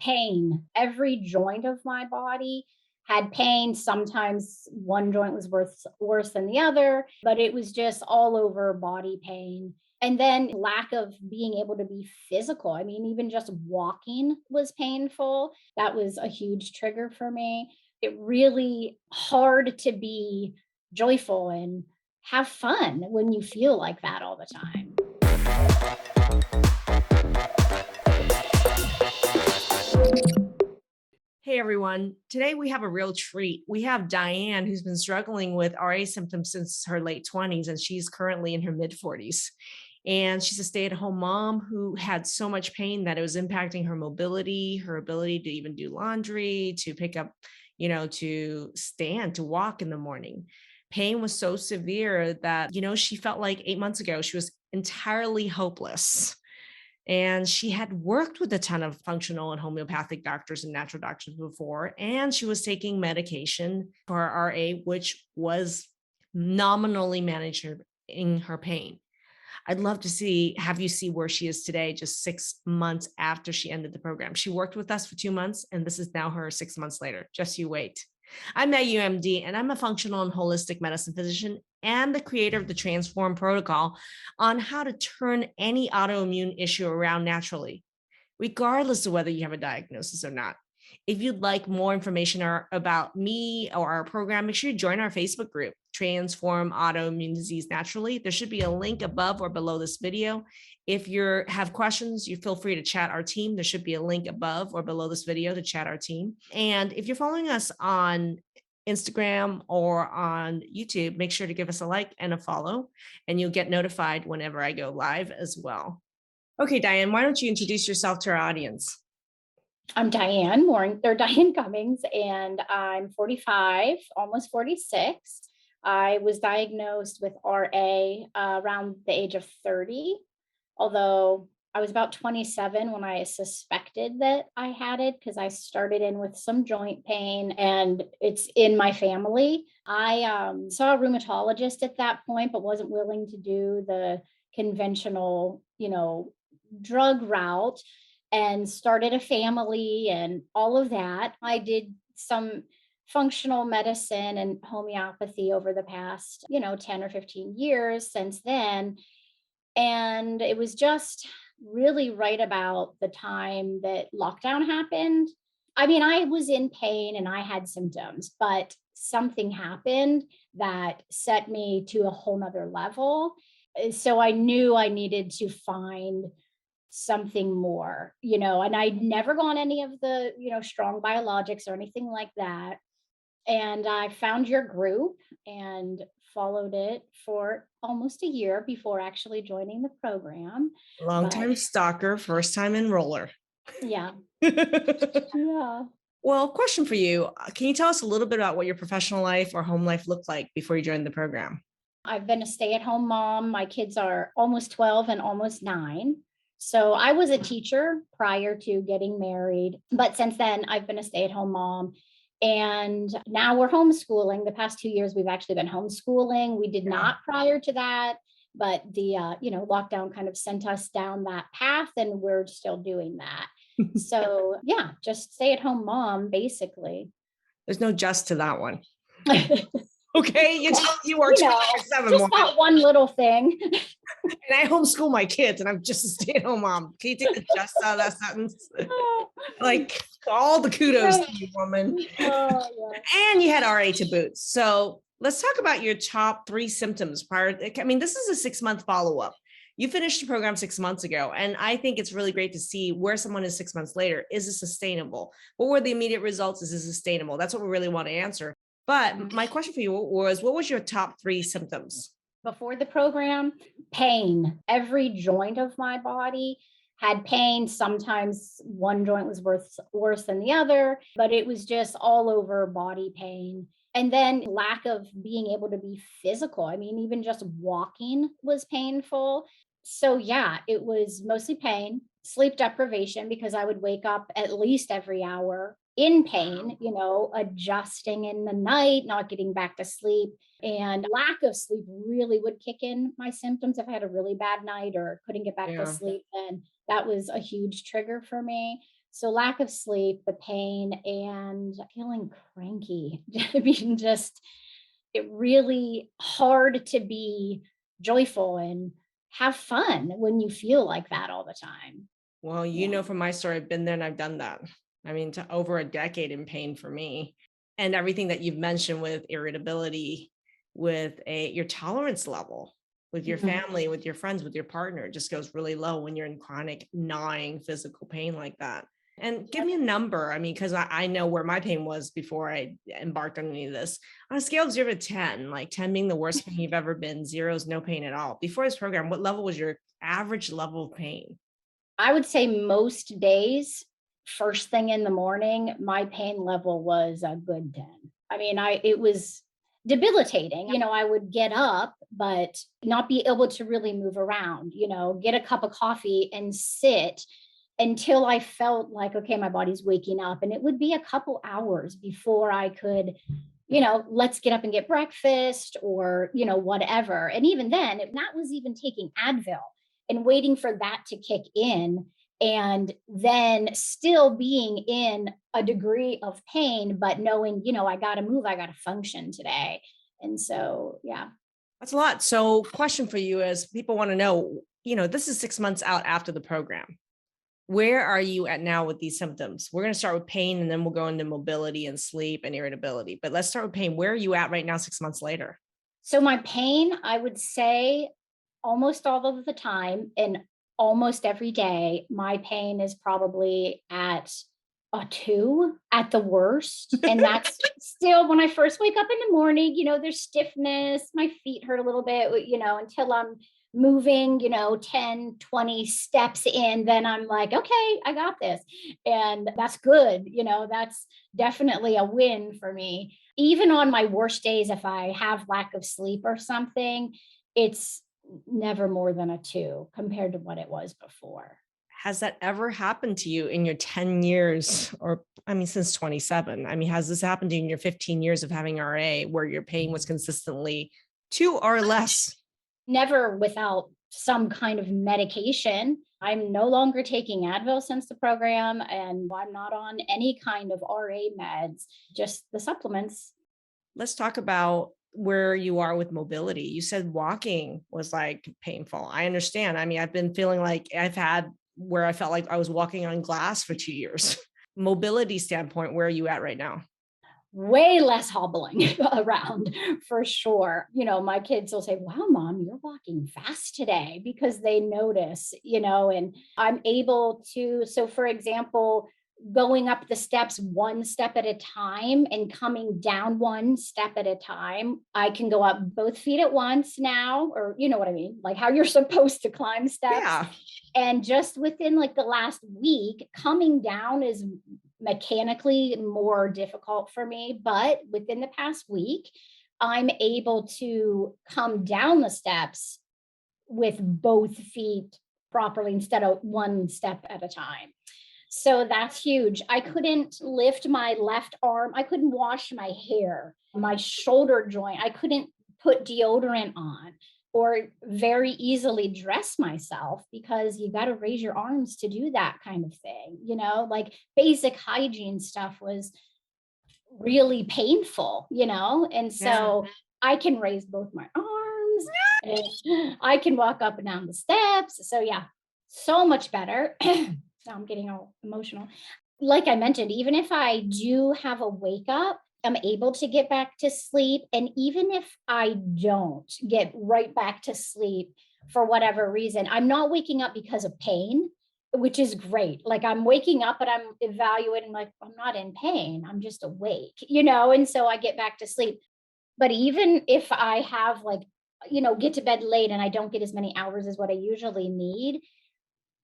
pain. Every joint of my body had pain. Sometimes one joint was worse than the other, but it was just all over body pain. And then lack of being able to be physical. I mean, even just walking was painful. That was a huge trigger for me. It really hard to be joyful and have fun when you feel like that all the time. Hey everyone, today we have a real treat. We have Dyann, who's been struggling with RA symptoms since her late 20s, and she's currently in her mid 40s. And she's a stay at home mom who had so much pain that it was impacting her mobility, her ability to even do laundry, to pick up, to stand, to walk in the morning. Pain was so severe that, she felt like 8 months ago she was entirely hopeless. And she had worked with a ton of functional and homeopathic doctors and natural doctors before. And she was taking medication for her RA, which was nominally managing her pain. I'd love to have you see where she is today, just 6 months after she ended the program. She worked with us for 2 months, and this is now her 6 months later. Just you wait. I'm Maggie, UMD, and I'm a functional and holistic medicine physician and the creator of the Transform protocol on how to turn any autoimmune issue around naturally, regardless of whether you have a diagnosis or not. If you'd like more information about me or our program, make sure you join our Facebook group, Transform Autoimmune Disease Naturally. There should be a link above or below this video. If you have questions, you feel free to chat our team. There should be a link above or below this video to chat our team. And if you're following us on Instagram or on YouTube, make sure to give us a like and a follow, and you'll get notified whenever I go live as well. Okay, Dyann, why don't you introduce yourself to our audience? I'm Dyann Cummings, and I'm 45, almost 46. I was diagnosed with RA around the age of 30, although I was about 27 when I suspected that I had it because I started in with some joint pain and it's in my family. I saw a rheumatologist at that point, but wasn't willing to do the conventional, drug route and started a family and all of that. I did some functional medicine and homeopathy over the past, 10 or 15 years since then. And it was just really right about the time that lockdown happened. I mean, I was in pain and I had symptoms, but something happened that set me to a whole nother level. So I knew I needed to find something more, and I'd never gone any of the, strong biologics or anything like that. And I found your group and followed it for almost a year before actually joining the program. But Longtime stalker, first time enroller. yeah, yeah. Well, question for you. Can you tell us a little bit about what your professional life or home life looked like before you joined the program? I've been a stay-at-home mom. My kids are almost 12 and almost 9. So I was a teacher prior to getting married, but since then I've been a stay-at-home mom. And now we're homeschooling. The past 2 years, we've actually been homeschooling. We did not prior to that, but the lockdown kind of sent us down that path, and we're still doing that. So yeah, just stay-at-home mom, basically. There's no just to that one. Okay, you are You know, 24/7 just woman. that one little thing. And I homeschool my kids, and I'm just a stay-at-home mom. Can you take the just out of that sentence? Like all the kudos to you, woman. Oh, yeah. And you had RA to boot. So let's talk about your top 3 symptoms prior. I mean, this is a 6-month follow-up. You finished the program 6 months ago, and I think it's really great to see where someone is 6 months later. Is it sustainable? What were the immediate results? Is it sustainable? That's what we really want to answer. But my question for you was, what was your top 3 symptoms? Before the program, pain. Every joint of my body had pain. Sometimes one joint was worse than the other, but it was just all over body pain. And then lack of being able to be physical. I mean, even just walking was painful. So, yeah, it was mostly pain, sleep deprivation, because I would wake up at least every hour in pain, adjusting in the night, not getting back to sleep. And lack of sleep really would kick in my symptoms. If I had a really bad night or couldn't get back to Yeah. sleep, then that was a huge trigger for me. So lack of sleep, the pain, and feeling cranky. I mean, just it really hard to be joyful and have fun when you feel like that all the time. Well, Yeah. from my story, I've been there and I've done that. I mean, to over a decade in pain for me. And everything that you've mentioned with irritability, with your tolerance level, with your Mhm. family, with your friends, with your partner, it just goes really low when you're in chronic, gnawing physical pain like that. And give me a number. I mean, because I know where my pain was before I embarked on any of this. On a scale of 0 to 10, like 10 being the worst pain you've ever been, 0 is no pain at all. Before this program, what level was your average level of pain? I would say most days, first thing in the morning, my pain level was a good 10. I mean, it was debilitating. I would get up, but not be able to really move around, get a cup of coffee and sit until I felt like, okay, my body's waking up. And it would be a couple hours before I could, let's get up and get breakfast or, whatever. And even then, that was even taking Advil and waiting for that to kick in, and then still being in a degree of pain, but knowing, I got to move, I got to function today. And so, yeah. That's a lot. So, question for you is people want to know, this is 6 months out after the program. Where are you at now with these symptoms? We're going to start with pain and then we'll go into mobility and sleep and irritability. But let's start with pain. Where are you at right now, 6 months later? So my pain, I would say almost all of the time and almost every day, my pain is probably at a 2 at the worst. And that's still when I first wake up in the morning, there's stiffness, my feet hurt a little bit, until I'm moving, 10, 20 steps in, then I'm like, okay, I got this. And that's good. That's definitely a win for me. Even on my worst days, if I have lack of sleep or something, it's never more than a 2 compared to what it was before. Has that ever happened to you in your 10 years or, I mean, since 27? I mean, has this happened to you in your 15 years of having RA where your pain was consistently 2 or less? Never without some kind of medication. I'm no longer taking Advil since the program, and I'm not on any kind of RA meds, just the supplements. Let's talk about where you are with mobility. You said walking was like painful. I understand. I mean, I've been feeling like I've had where I felt like I was walking on glass for 2 years. Mobility standpoint, where are you at right now? Way less hobbling around for sure. My kids will say, wow, mom, you're walking fast today because they notice, and I'm able to. So, for example, going up the steps one step at a time and coming down one step at a time, I can go up both feet at once now, or you know what I mean, like how you're supposed to climb steps. Yeah. And just within like the last week, coming down is mechanically more difficult for me. But within the past week, I'm able to come down the steps with both feet properly instead of one step at a time. So that's huge. I couldn't lift my left arm. I couldn't wash my hair, my shoulder joint. I couldn't put deodorant on or very easily dress myself because you got to raise your arms to do that kind of thing. Like basic hygiene stuff was really painful, and Yeah. so I can raise both my arms and I can walk up and down the steps. So, yeah, so much better. Now I'm getting all emotional. Like I mentioned, even if I do have a wake up, I'm able to get back to sleep. And even if I don't get right back to sleep for whatever reason, I'm not waking up because of pain, which is great. Like I'm waking up and I'm evaluating, like, I'm not in pain, I'm just awake, and so I get back to sleep. But even if I have like, get to bed late and I don't get as many hours as what I usually need,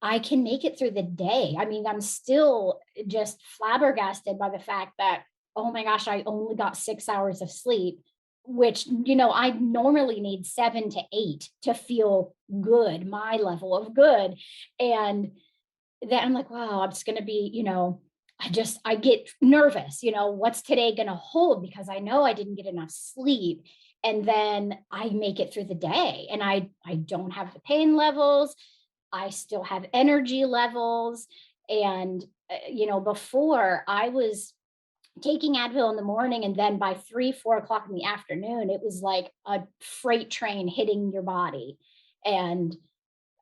I can make it through the day. I mean, I'm still just flabbergasted by the fact that, oh my gosh, I only got 6 hours of sleep, which, I normally need 7 to 8 to feel good, my level of good. And then I'm like, wow, I'm just going to be, I get nervous, what's today going to hold? Because I know I didn't get enough sleep. And then I make it through the day and I don't have the pain levels. I still have energy levels, and before I was taking Advil in the morning, and then by 3, 4 o'clock in the afternoon, it was like a freight train hitting your body. And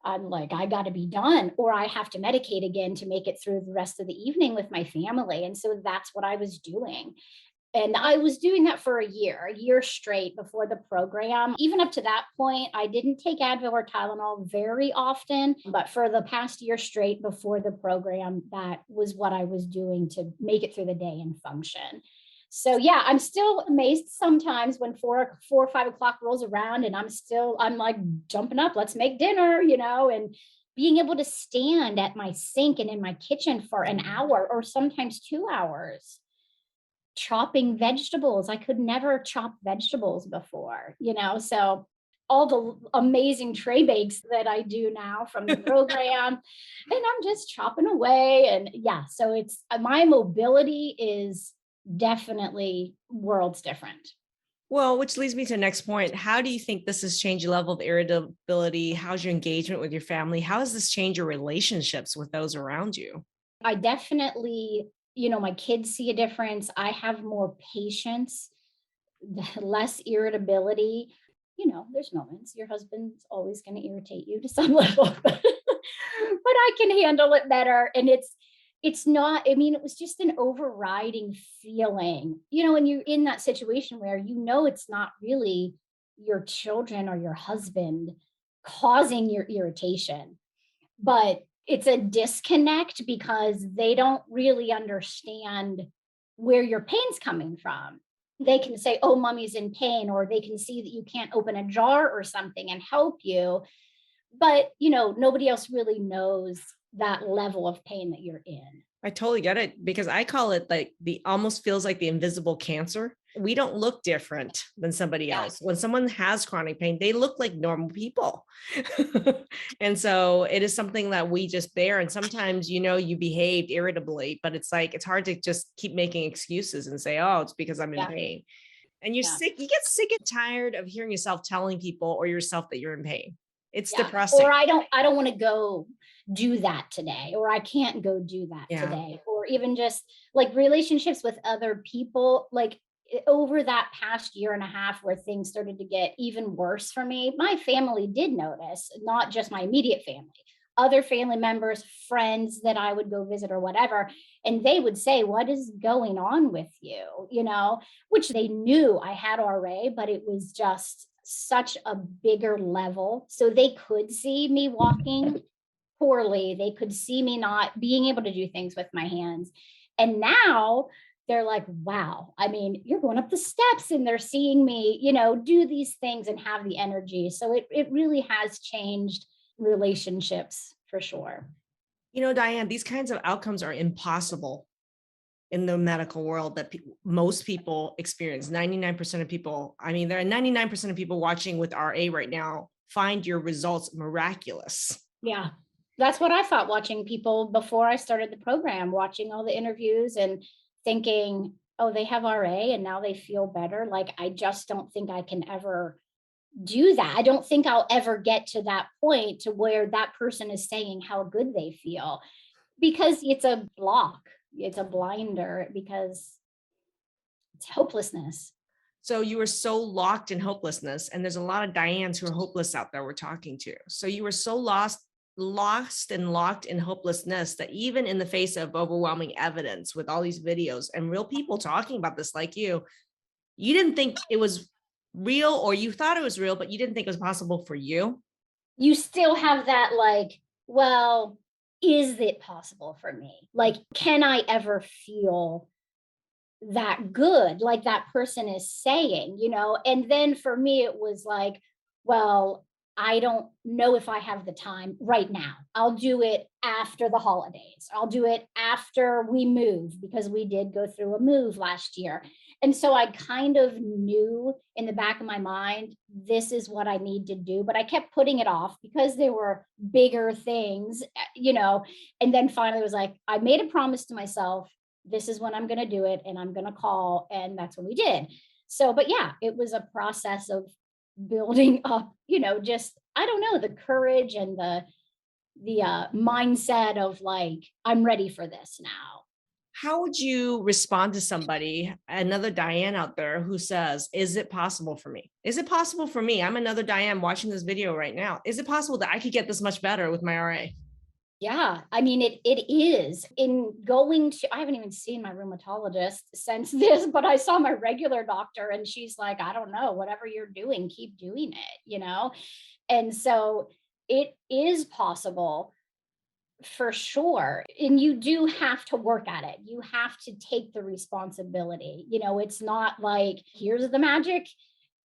I'm like, I got to be done, or I have to medicate again to make it through the rest of the evening with my family. And so that's what I was doing. And I was doing that for a year straight before the program. Even up to that point, I didn't take Advil or Tylenol very often, but for the past year straight before the program, that was what I was doing to make it through the day and function. So yeah, I'm still amazed sometimes when 4 or 5 o'clock rolls around, and I'm like jumping up, let's make dinner, and being able to stand at my sink and in my kitchen for an hour or sometimes 2 hours chopping vegetables. I could never chop vegetables before, so all the amazing tray bakes that I do now from the program, and I'm just chopping away. And yeah, so it's my mobility is definitely worlds different. Well, which leads me to the next point. How do you think this has changed your level of irritability? How's your engagement with your family? How has this changed your relationships with those around you? I definitely, my kids see a difference. I have more patience, less irritability. There's moments your husband's always going to irritate you to some level, but I can handle it better. And it's not, I mean, it was just an overriding feeling, when you're in that situation where it's not really your children or your husband causing your irritation, but it's a disconnect because they don't really understand where your pain's coming from. They can say, "Oh, mommy's in pain," or they can see that you can't open a jar or something and help you, but nobody else really knows that level of pain that you're in. I totally get it because I call it like the almost feels like the invisible cancer. We don't look different than somebody Yeah, else. When someone has chronic pain, they look like normal people. And so it is something that we just bear. And sometimes, you behaved irritably, but it's like, it's hard to just keep making excuses and say, oh, it's because I'm in yeah, pain. And you're yeah, sick, you get sick and tired of hearing yourself telling people or yourself that you're in pain. It's yeah. depressing. Or I don't want to go do that today, or I can't go do that Yeah. today, or even just like relationships with other people, like over that past year and a half where things started to get even worse for me. My family did notice, not just my immediate family, other family members, friends that I would go visit or whatever, and they would say, "What is going on with you?" Which they knew I had RA, but it was just such a bigger level. So they could see me walking poorly. They could see me not being able to do things with my hands. And now they're like, wow, I mean, you're going up the steps, and they're seeing me, do these things and have the energy. So it really has changed relationships for sure. Diane, these kinds of outcomes are impossible in the medical world that most people experience. 99% of people, I mean, there are 99% of people watching with RA right now find your results miraculous. Yeah. That's what I thought watching people before I started the program, watching all the interviews and thinking, oh, they have RA and now they feel better. Like, I just don't think I can ever do that. I don't think I'll ever get to that point to where that person is saying how good they feel, because it's a block, it's a blinder, because it's hopelessness. So you were so locked in hopelessness, and there's a lot of Dianes who are hopeless out there we're talking to. So you were so lost and locked in hopelessness that even in the face of overwhelming evidence with all these videos and real people talking about this like you didn't think it was real, or you thought it was real, but you didn't think it was possible for you. You still have that, like, well, is it possible for me? Like, can I ever feel that good like that person is saying? And then for me it was like, well, I don't know if I have the time right now. I'll do it after the holidays, I'll do it after we move, because we did go through a move last year. And so I kind of knew in the back of my mind, this is what I need to do, but I kept putting it off because there were bigger things, and then finally was like, I made a promise to myself, this is when I'm going to do it, and I'm going to call. And that's what we did. So, but yeah, it was a process of building up, just, I don't know, the courage and the mindset of like, I'm ready for this now. How would you respond to somebody, another Dyann out there who says, is it possible for me? Is it possible for me? I'm another Dyann watching this video right now. Is it possible that I could get this much better with my RA? Yeah, I mean, it is. In going to, I haven't even seen my rheumatologist since this, but I saw my regular doctor and she's like, I don't know, whatever you're doing, keep doing it, you know? And so it is possible for sure. And you do have to work at it. You have to take the responsibility. You know, it's not like, here's the magic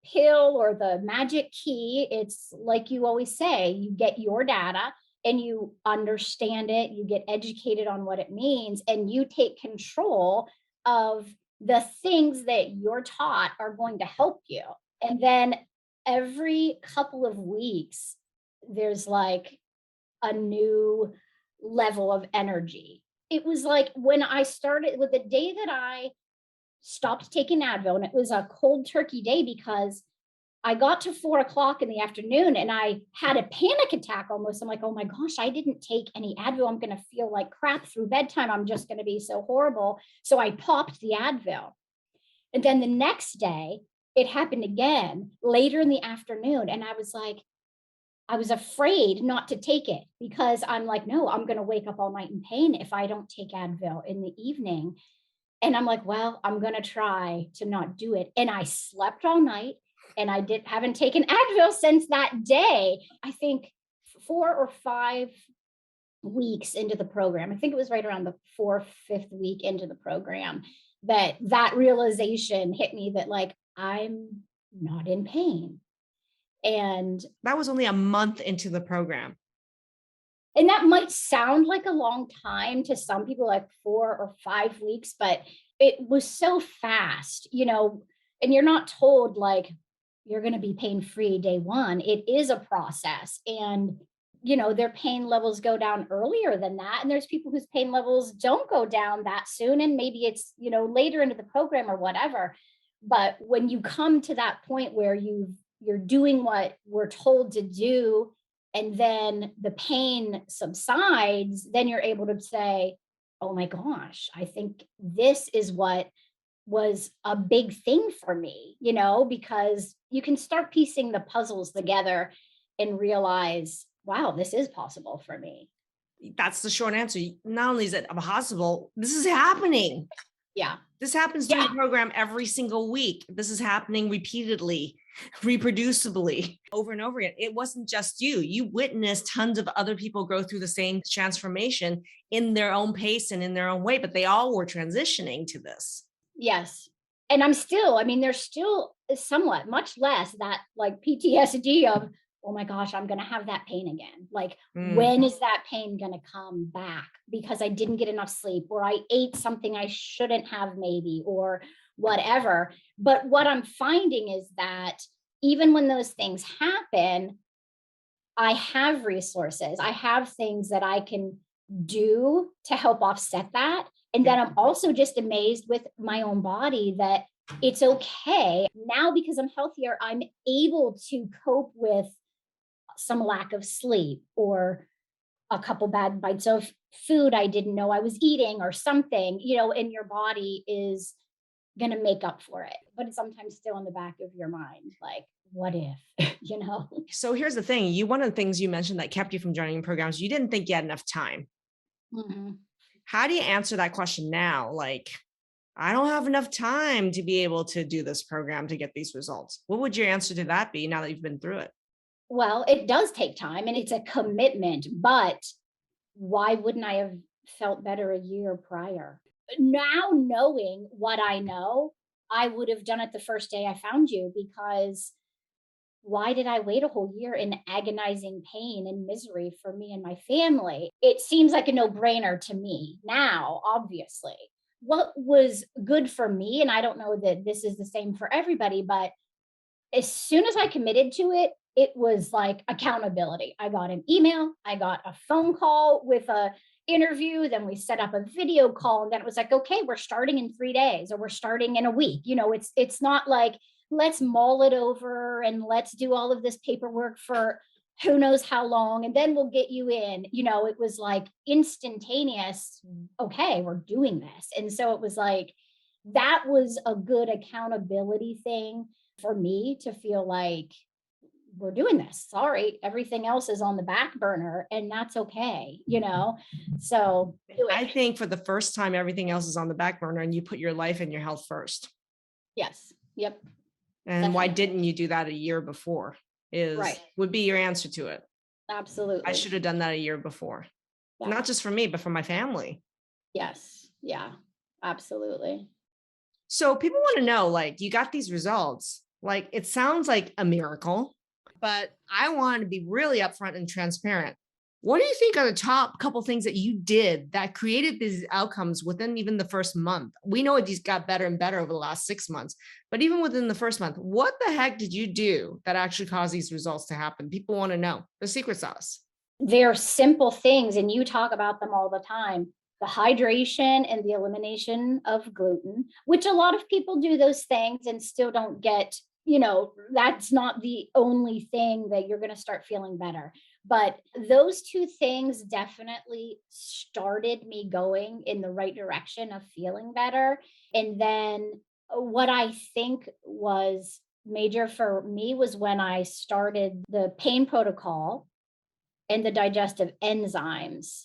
pill or the magic key. It's like you always say, you get your data and you understand it, you get educated on what it means, and you take control of the things that you're taught are going to help you. And then every couple of weeks, there's like a new level of energy. It was like when I started with the day that I stopped taking Advil, and it was a cold turkey day because I got to 4 o'clock in the afternoon and I had a panic attack almost. I'm like, oh my gosh, I didn't take any Advil. I'm going to feel like crap through bedtime. I'm just going to be so horrible. So I popped the Advil. And then the next day, it happened again later in the afternoon. And I was like, I was afraid not to take it because I'm like, no, I'm going to wake up all night in pain if I don't take Advil in the evening. And I'm like, well, I'm going to try to not do it. And I slept all night and I haven't taken Advil since that day. I think 4 or 5 weeks into the program, I think it was right around the fourth, fifth week into the program, that realization hit me that like, I'm not in pain. And That was only a month into the program. that might sound like a long time to some people, like 4 or 5 weeks, but it was so fast, you know, and you're not told like you're going to be pain free day one. It is a process. And, you know, their pain levels go down earlier than that. And there's people whose pain levels don't go down that soon. And maybe it's, you know, later into the program or whatever. But when you come to that point where you're doing what we're told to do, and then the pain subsides, then you're able to say, oh my gosh, I think this is what was a big thing for me, you know, because you can start piecing the puzzles together and realize, wow, this is possible for me. That's the short answer. Not only is it possible, this is happening. Yeah. This happens through the program every single week. This is happening repeatedly, reproducibly, over and over again. It wasn't just you. You witnessed tons of other people go through the same transformation in their own pace and in their own way, but they all were transitioning to this. Yes. And I'm still, I mean, there's still somewhat, much less that like PTSD of, oh my gosh, I'm going to have that pain again. Like, when is that pain going to come back? Because I didn't get enough sleep or I ate something I shouldn't have, maybe, or whatever. But what I'm finding is that even when those things happen, I have resources. I have things that I can do to help offset that. And then I'm also just amazed with my own body that it's okay. Now, because I'm healthier, I'm able to cope with some lack of sleep or a couple bad bites of food I didn't know I was eating or something, you know, and your body is going to make up for it. But it's sometimes still in the back of your mind, like, what if, you know? So here's the thing. One of the things you mentioned that kept you from joining programs, you didn't think you had enough time. Mhm. How do you answer that question now? Like, I don't have enough time to be able to do this program to get these results. What would your answer to that be now that you've been through it? Well, it does take time and it's a commitment, but why wouldn't I have felt better a year prior? Now, knowing what I know, I would have done it the first day I found you, because why did I wait a whole year in agonizing pain and misery for me and my family? It seems like a no brainer to me now, obviously. What was good for me, and I don't know that this is the same for everybody, but as soon as I committed to it, it was like accountability. I got an email, I got a phone call with a interview, then we set up a video call, and then it was like, okay, we're starting in 3 days or we're starting in a week. You know, it's not like let's mull it over and let's do all of this paperwork for who knows how long, and then we'll get you in. It was like instantaneous. Okay, we're doing this. And so it was like, that was a good accountability thing for me to feel like, we're doing this. Sorry, everything else is on the back burner, and that's okay. So do I it. think for the first time, everything else is on the back burner and you put your life and your health first. Yes. Yep. And why Definitely. didn't you do that a year before Right. would be your answer to it. I Absolutely. should have done that a year before, Yeah. not just for me, but for my family. Yes. Yeah. Absolutely. So people want to know, like, you got these results, like, it sounds like a miracle, but I want to be really upfront and transparent. What do you think are the top couple things that you did that created these outcomes within even the first month? We know these got better and better over the last 6 months, but even within the first month, what the heck did you do that actually caused these results to happen? People want to know the secret sauce. They're simple things, and you talk about them all the time. The hydration and the elimination of gluten, which a lot of people do those things and still don't get, that's not the only thing that you're going to start feeling better. But those two things definitely started me going in the right direction of feeling better. And then what I think was major for me was when I started the pain protocol and the digestive enzymes,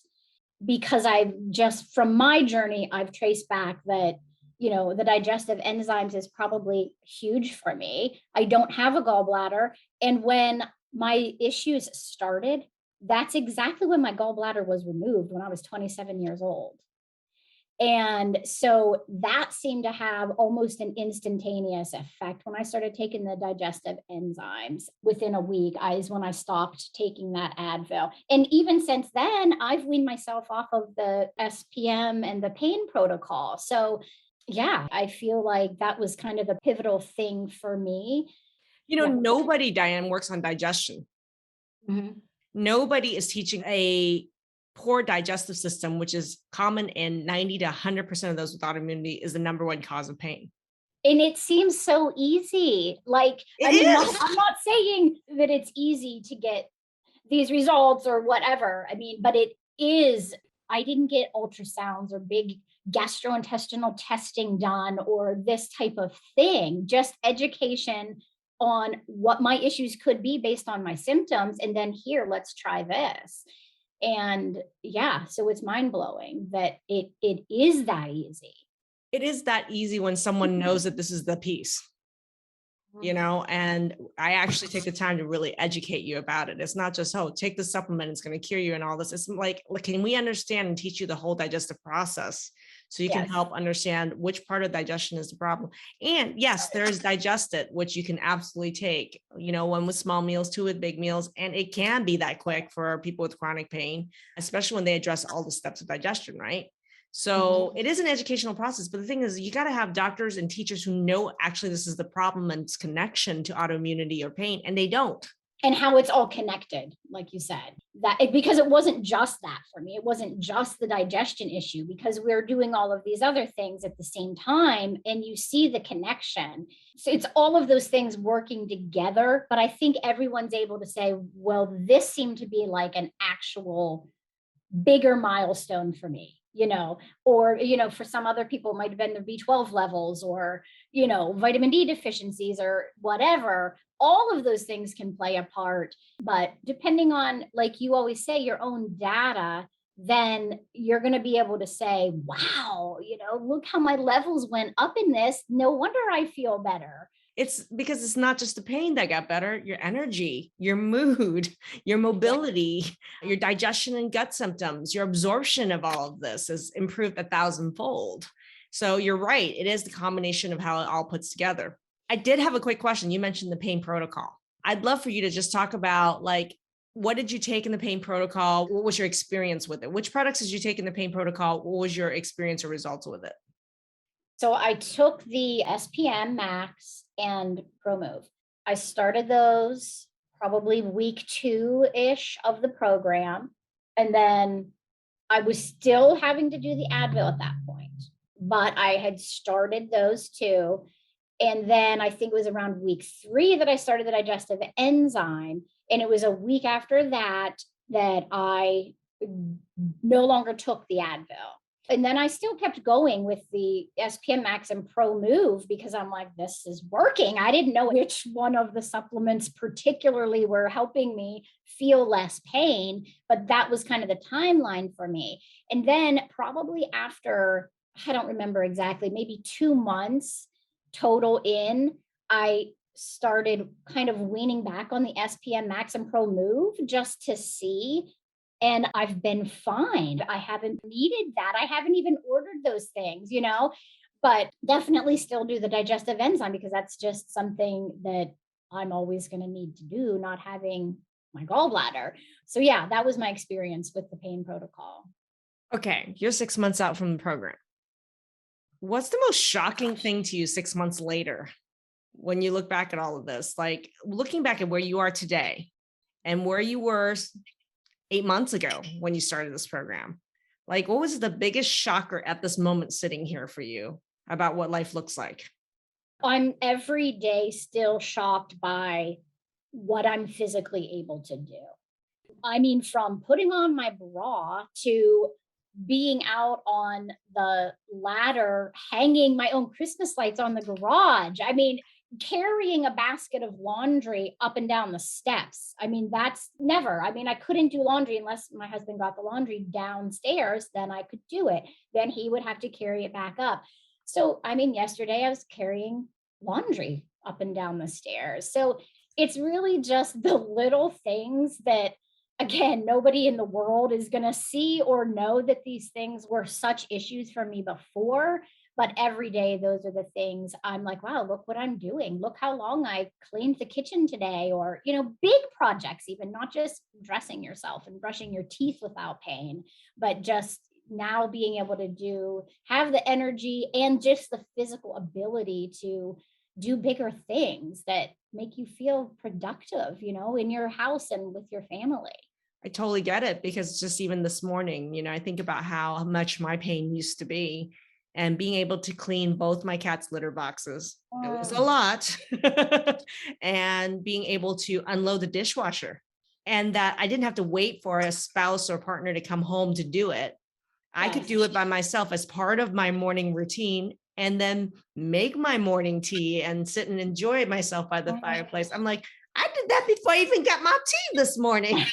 because I've just, from my journey, I've traced back that the digestive enzymes is probably huge for me. I don't have a gallbladder, and when my issues started, that's exactly when my gallbladder was removed, when I was 27 years old. And so that seemed to have almost an instantaneous effect. When I started taking the digestive enzymes, within a week, is when I stopped taking that Advil. And even since then, I've weaned myself off of the SPM and the pain protocol. So yeah, I feel like that was kind of the pivotal thing for me. Yeah. Nobody, Diane, works on digestion. Mhm. Nobody is teaching a poor digestive system, which is common in 90 to 100% of those with autoimmunity, is the number one cause of pain. And it seems so easy. Like, It I mean, is. I'm not saying that it's easy to get these results or whatever. I mean, but it is. I didn't get ultrasounds or big gastrointestinal testing done or this type of thing, just education on what my issues could be based on my symptoms. And then here, let's try this. And yeah, so it's mind blowing that it is that easy. It is that easy when someone knows that this is the piece. And I actually take the time to really educate you about it. It's not just, oh, take the supplement, it's going to cure you and all this. It's like, can we understand and teach you the whole digestive process so you can Yes. help understand which part of digestion is the problem? And yes, there is Digestive, which you can absolutely take, one with small meals, two with big meals. And it can be that quick for people with chronic pain, especially when they address all the steps of digestion, right? So it is an educational process, but the thing is, you got to have doctors and teachers who know actually this is the problem and its connection to autoimmunity or pain, and they don't. And how it's all connected, like you said, because it wasn't just that for me. It wasn't just the digestion issue, because we're doing all of these other things at the same time, and you see the connection. So it's all of those things working together. But I think everyone's able to say, well, this seemed to be like an actual bigger milestone for me, or for some other people it might have been the B12 levels, or vitamin D deficiencies or whatever. All of those things can play a part, but depending on, like you always say, your own data, then you're going to be able to say, wow, look how my levels went up in this, no wonder I feel better. It's because it's not just the pain that got better, your energy, your mood, your mobility, your digestion and gut symptoms, your absorption of all of this has improved 1,000-fold. So you're right. It is the combination of how it all puts together. I did have a quick question. You mentioned the pain protocol. I'd love for you to just talk about, like, what did you take in the pain protocol? What was your experience with it? Which products did you take in the pain protocol? What was your experience or results with it? So I took the SPM Max and ProMove. I started those probably week 2-ish of the program. And then I was still having to do the Advil at that point, but I had started those two. And then I think it was around week 3 that I started the digestive enzyme. And it was a week after that that I no longer took the Advil. And then I still kept going with the SPM Max and Pro Move because I'm like, this is working. I didn't know which one of the supplements particularly were helping me feel less pain, but that was kind of the timeline for me. And then probably after, I don't remember exactly, maybe 2 months total in, I started kind of weaning back on the SPM Max and Pro Move just to see, and I've been fine. I haven't needed that. I haven't even ordered those things, but definitely still do the digestive enzyme because that's just something that I'm always going to need to do, not having my gallbladder. So, yeah, that was my experience with the pain protocol. Okay, you're 6 months out from the program. What's the most shocking thing to you 6 months later when you look back at all of this? Like looking back at where you are today and where you were 8 months ago when you started this program. Like, what was the biggest shocker at this moment sitting here for you about what life looks like? I'm every day still shocked by what I'm physically able to do. I mean, from putting on my bra to being out on the ladder, hanging my own Christmas lights on the garage. I mean, carrying a basket of laundry up and down the steps. I mean, that's never. I mean, I couldn't do laundry unless my husband got the laundry downstairs, then I could do it. Then he would have to carry it back up. So, I mean, yesterday I was carrying laundry up and down the stairs. So, it's really just the little things that, again, nobody in the world is going to see or know that these things were such issues for me before. But every day, those are the things I'm like, wow, look what I'm doing. Look how long I cleaned the kitchen today, or, big projects, even not just dressing yourself and brushing your teeth without pain, but just now being able to have the energy and just the physical ability to do bigger things that make you feel productive, in your house and with your family. I totally get it because just even this morning, I think about how much my pain used to be and being able to clean both my cat's litter boxes. It was a lot. And being able to unload the dishwasher and that I didn't have to wait for a spouse or partner to come home to do it. I could do it by myself as part of my morning routine and then make my morning tea and sit and enjoy myself by the fireplace. I'm like, I did that before I even got my tea this morning.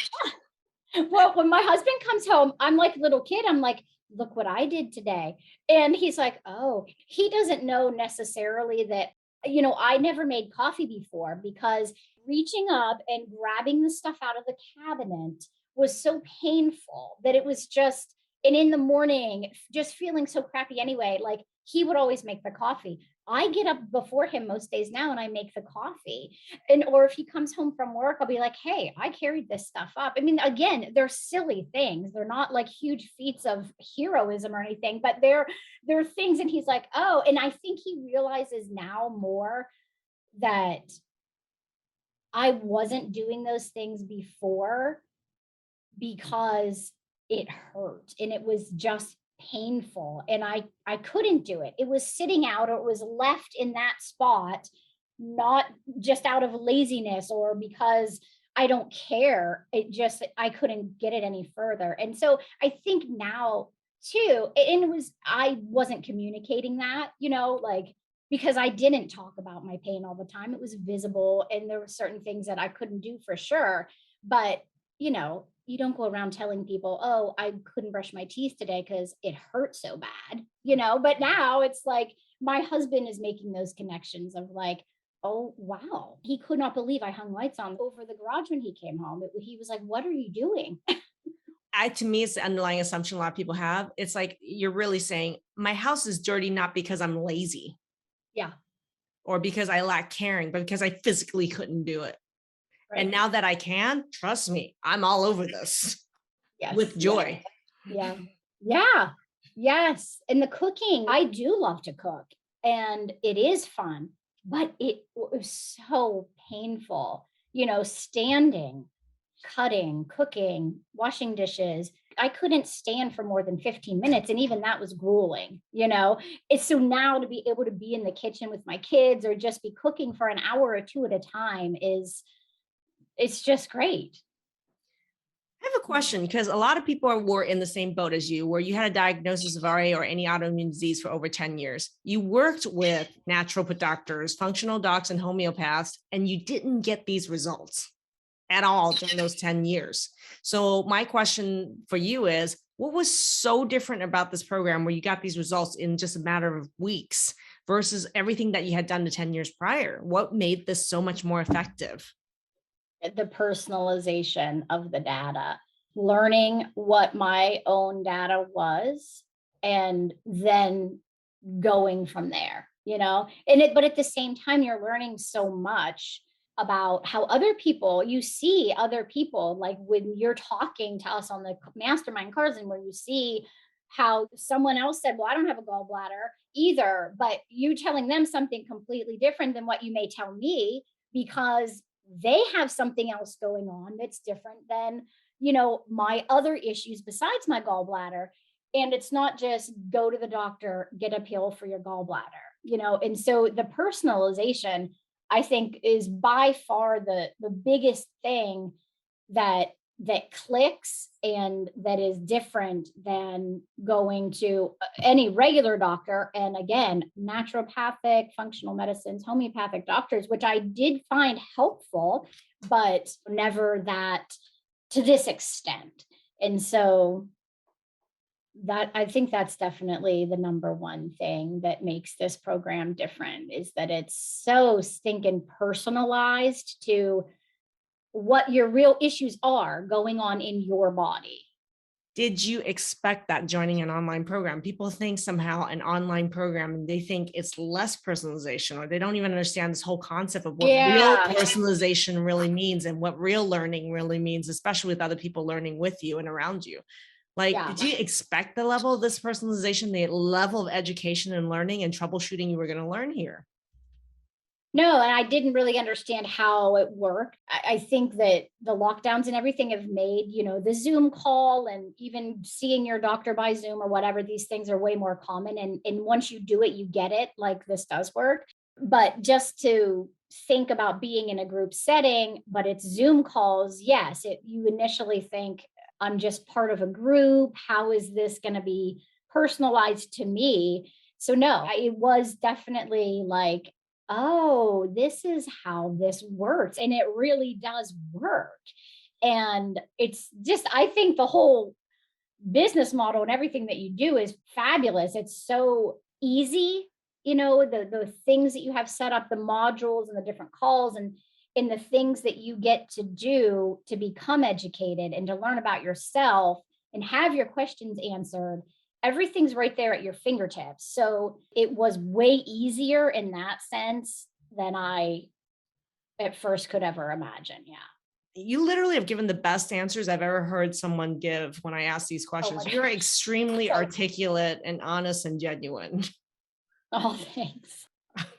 Well, when my husband comes home, I'm like a little kid. I'm like, look what I did today. And he's like, oh, he doesn't know necessarily that, I never made coffee before because reaching up and grabbing the stuff out of the cabinet was so painful that it was just, and in the morning, just feeling so crappy anyway, like he would always make the coffee. I get up before him most days now and I make the coffee. Or if he comes home from work, I'll be like, hey, I carried this stuff up. I mean, again, they're silly things. They're not like huge feats of heroism or anything, but they're things. And he's like, oh, and I think he realizes now more that I wasn't doing those things before because it hurt and it was just painful and I couldn't do it. It was sitting out or it was left in that spot, not just out of laziness or because I don't care. It just I couldn't get it any further. And so I think now too, and it was I wasn't communicating that, like because I didn't talk about my pain all the time. It was visible and there were certain things that I couldn't do for sure. But you don't go around telling people, oh, I couldn't brush my teeth today because it hurt so bad, but now it's like my husband is making those connections of like, oh, wow, he could not believe I hung lights on over the garage when he came home. He was like, what are you doing? To me, it's the underlying assumption a lot of people have. It's like, you're really saying my house is dirty, not because I'm lazy. Yeah. Or because I lack caring, but because I physically couldn't do it. Right. And now that I can, trust me, I'm all over this. Yes. With joy. Yeah. Yeah. Yes. And the cooking, I do love to cook and it is fun, but it was so painful, standing, cutting, cooking, washing dishes. I couldn't stand for more than 15 minutes. And even that was grueling, It's so now to be able to be in the kitchen with my kids or just be cooking for an hour or two at a time is it's just great. I have a question because a lot of people were in the same boat as you, where you had a diagnosis of RA or any autoimmune disease for over 10 years. You worked with naturopath doctors, functional docs, and homeopaths, and you didn't get these results at all during those 10 years. So my question for you is, what was so different about this program where you got these results in just a matter of weeks versus everything that you had done the 10 years prior? What made this so much more effective? The personalization of the data, learning what my own data was, and then going from there, but at the same time, you're learning so much about how other people, you see other people, like when you're talking to us on the mastermind cards, and where you see how someone else said, well, I don't have a gallbladder either, but you telling them something completely different than what you may tell me, because they have something else going on that's different than my other issues besides my gallbladder. And it's not just go to the doctor, get a pill for your gallbladder, and so the personalization, I think, is by far the biggest thing that clicks, and that is different than going to any regular doctor. And again, naturopathic, functional medicines, homeopathic doctors, which I did find helpful, but never that to this extent. And so that, I think that's definitely the number one thing that makes this program different, is that it's so stinking personalized to what your real issues are going on in your body. Did you expect that joining an online program? People think somehow an online program, they think it's less personalization, or they don't even understand this whole concept of what real Yeah. personalization really means and what real learning really means, especially with other people learning with you and around you. Like, Yeah. did you expect the level of this personalization, the level of education and learning and troubleshooting you were going to learn here? No, and I didn't really understand how it worked. I think that the lockdowns and everything have made, the Zoom call and even seeing your doctor by Zoom or whatever, these things are way more common. And once you do it, you get it, like this does work. But just to think about being in a group setting, but it's Zoom calls, yes, you initially think, I'm just part of a group. How is this going to be personalized to me? So no, it was definitely like, oh, this is how this works. And it really does work. And it's just, I think the whole business model and everything that you do is fabulous. It's so easy, the things that you have set up, the modules and the different calls, and the things that you get to do to become educated and to learn about yourself and have your questions answered. Everything's right there at your fingertips. So it was way easier in that sense than I at first could ever imagine. Yeah. You literally have given the best answers I've ever heard someone give when I ask these Oh my questions. You're gosh. extremely So, articulate and honest and genuine. oh, thanks.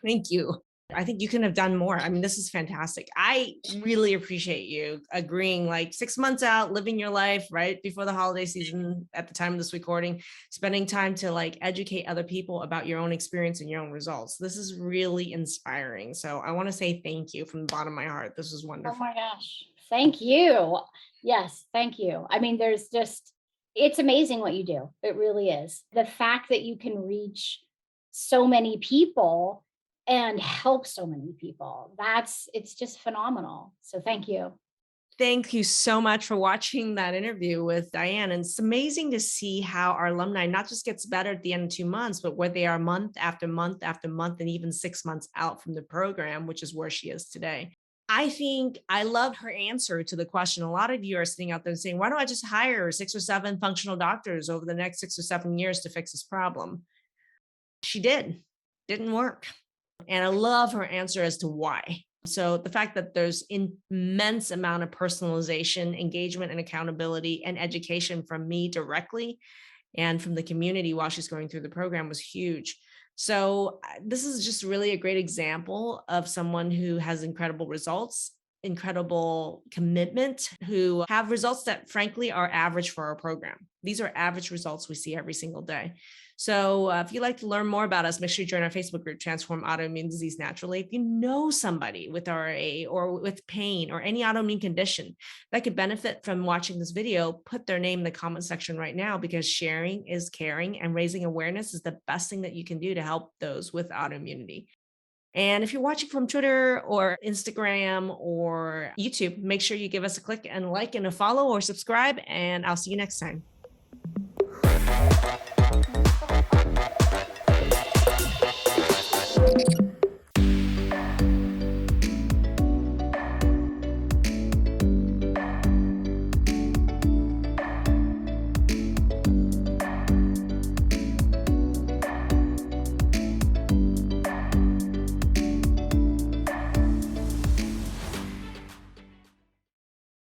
Thank you. I think you can have done more. I mean, this is fantastic. I really appreciate you agreeing, like 6 months out, living your life right before the holiday season at the time of this recording, spending time to like educate other people about your own experience and your own results. This is really inspiring. So I want to say thank you from the bottom of my heart. This was Oh wonderful. my gosh. Thank you. Yes, thank you. I mean, it's amazing what you do. It really is. The fact that you can reach so many people and help so many people, it's just phenomenal. So thank you. Thank you so much for watching that interview with Dyann. And it's amazing to see how our alumni not just gets better at the end of 2 months, but where they are month after month after month, and even 6 months out from the program, which is where she is today. I think I love her answer to the question. A lot of you are sitting out there saying, why don't I just hire 6 or 7 functional doctors over the next 6 or 7 years to fix this problem? She didn't work. And I love her answer as to why. So the fact that there's immense amount of personalization, engagement, and accountability and education from me directly and from the community while she's going through the program was huge. So this is just really a great example of someone who has incredible results, incredible commitment, who have results that frankly are average for our program. These are average results we see every single day. So if you'd like to learn more about us, make sure you join our Facebook group, Transform Autoimmune Disease Naturally. If you know somebody with RA or with pain or any autoimmune condition that could benefit from watching this video, put their name in the comment section right now, because sharing is caring and raising awareness is the best thing that you can do to help those with autoimmunity. And if you're watching from Twitter or Instagram or YouTube, make sure you give us a click and like and a follow or subscribe, and I'll see you next time.